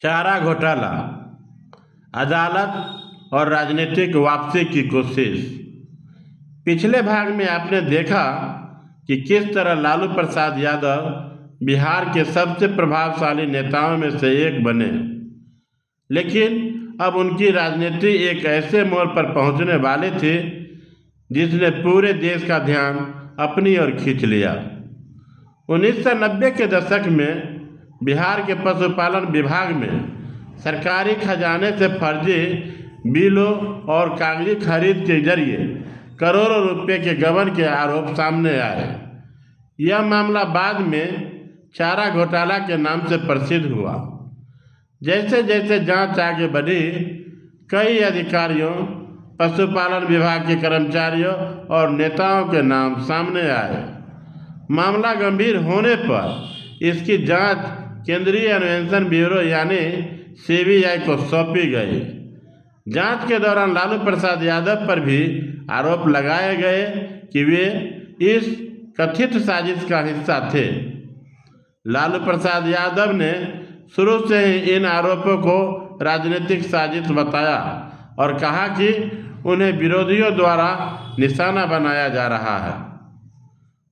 चारा घोटाला, अदालत और राजनीतिक वापसी की कोशिश। पिछले भाग में आपने देखा कि किस तरह लालू प्रसाद यादव बिहार के सबसे प्रभावशाली नेताओं में से एक बने, लेकिन अब उनकी राजनीति एक ऐसे मोड़ पर पहुंचने वाली थी जिसने पूरे देश का ध्यान अपनी ओर खींच लिया। 1990 के दशक में बिहार के पशुपालन विभाग में सरकारी खजाने से फर्जी बिलों और कागजी खरीद के जरिए करोड़ों रुपए के गबन के आरोप सामने आए। यह मामला बाद में चारा घोटाला के नाम से प्रसिद्ध हुआ। जैसे जैसे जांच आगे बढ़ी, कई अधिकारियों, पशुपालन विभाग के कर्मचारियों और नेताओं के नाम सामने आए। मामला गंभीर होने पर इसकी जांच केंद्रीय अन्वेषण ब्यूरो यानी सीबीआई को सौंपी गई। जांच के दौरान लालू प्रसाद यादव पर भी आरोप लगाए गए कि वे इस कथित साजिश का हिस्सा थे। लालू प्रसाद यादव ने शुरू से ही इन आरोपों को राजनीतिक साजिश बताया और कहा कि उन्हें विरोधियों द्वारा निशाना बनाया जा रहा है।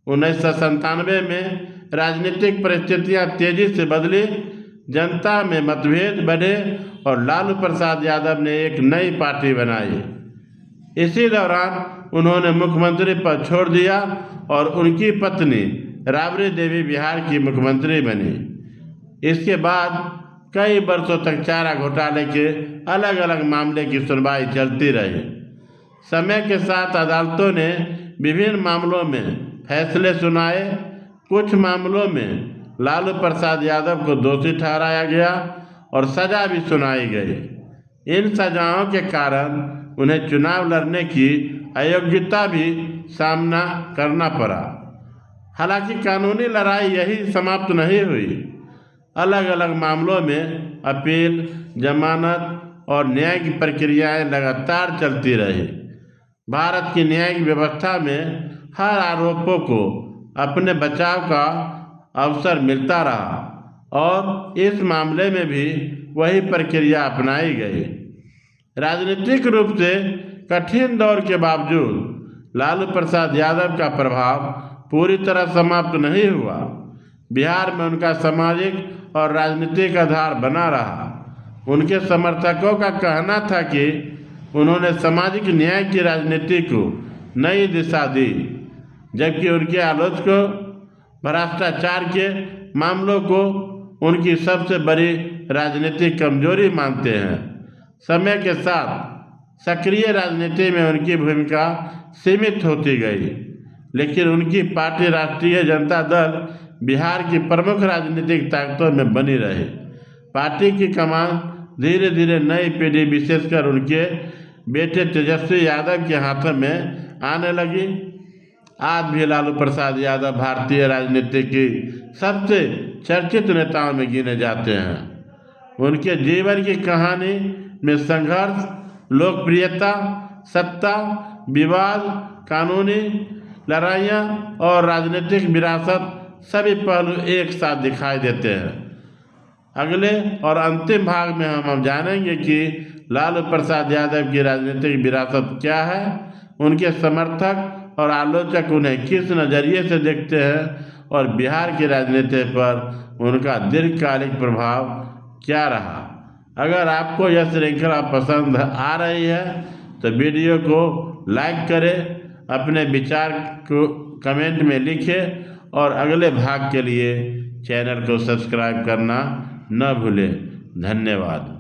1997 में राजनीतिक परिस्थितियां तेजी से बदली, जनता में मतभेद बढ़े और लालू प्रसाद यादव ने एक नई पार्टी बनाई। इसी दौरान उन्होंने मुख्यमंत्री पद छोड़ दिया और उनकी पत्नी राबड़ी देवी बिहार की मुख्यमंत्री बनी। इसके बाद कई वर्षों तक चारा घोटाले के अलग अलग मामले की सुनवाई चलती रही। समय के साथ अदालतों ने विभिन्न मामलों में फैसले सुनाए। कुछ मामलों में लालू प्रसाद यादव को दोषी ठहराया गया और सजा भी सुनाई गई। इन सजाओं के कारण उन्हें चुनाव लड़ने की अयोग्यता भी सामना करना पड़ा। हालांकि कानूनी लड़ाई यही समाप्त नहीं हुई। अलग अलग मामलों में अपील, जमानत और न्यायिक प्रक्रियाएं लगातार चलती रही। भारत की न्यायिक व्यवस्था में हर आरोपों को अपने बचाव का अवसर मिलता रहा और इस मामले में भी वही प्रक्रिया अपनाई गई। राजनीतिक रूप से कठिन दौर के बावजूद लालू प्रसाद यादव का प्रभाव पूरी तरह समाप्त नहीं हुआ। बिहार में उनका सामाजिक और राजनीतिक आधार बना रहा। उनके समर्थकों का कहना था कि उन्होंने सामाजिक न्याय की राजनीति को नई दिशा दी, जबकि उनके आलोचकों भ्रष्टाचार के मामलों को उनकी सबसे बड़ी राजनीतिक कमजोरी मानते हैं। समय के साथ सक्रिय राजनीति में उनकी भूमिका सीमित होती गई, लेकिन उनकी पार्टी राष्ट्रीय जनता दल बिहार की प्रमुख राजनीतिक ताकतों में बनी रही। पार्टी की कमान धीरे धीरे नई पीढ़ी, विशेषकर उनके बेटे तेजस्वी यादव के हाथों में आने लगी। आज भी लालू प्रसाद यादव भारतीय राजनीति की सबसे चर्चित नेताओं में गिने जाते हैं। उनके जीवन की कहानी में संघर्ष, लोकप्रियता, सत्ता, विवाद, कानूनी लड़ाइयाँ और राजनीतिक विरासत सभी पहलू एक साथ दिखाई देते हैं। अगले और अंतिम भाग में हम जानेंगे कि लालू प्रसाद यादव की राजनीतिक विरासत क्या है, उनके समर्थक और आलोचक उन्हें किस नज़रिए से देखते हैं और बिहार की राजनीति पर उनका दीर्घकालिक प्रभाव क्या रहा। अगर आपको यह श्रृंखला पसंद आ रही है तो वीडियो को लाइक करें, अपने विचार को कमेंट में लिखें और अगले भाग के लिए चैनल को सब्सक्राइब करना न भूलें। धन्यवाद।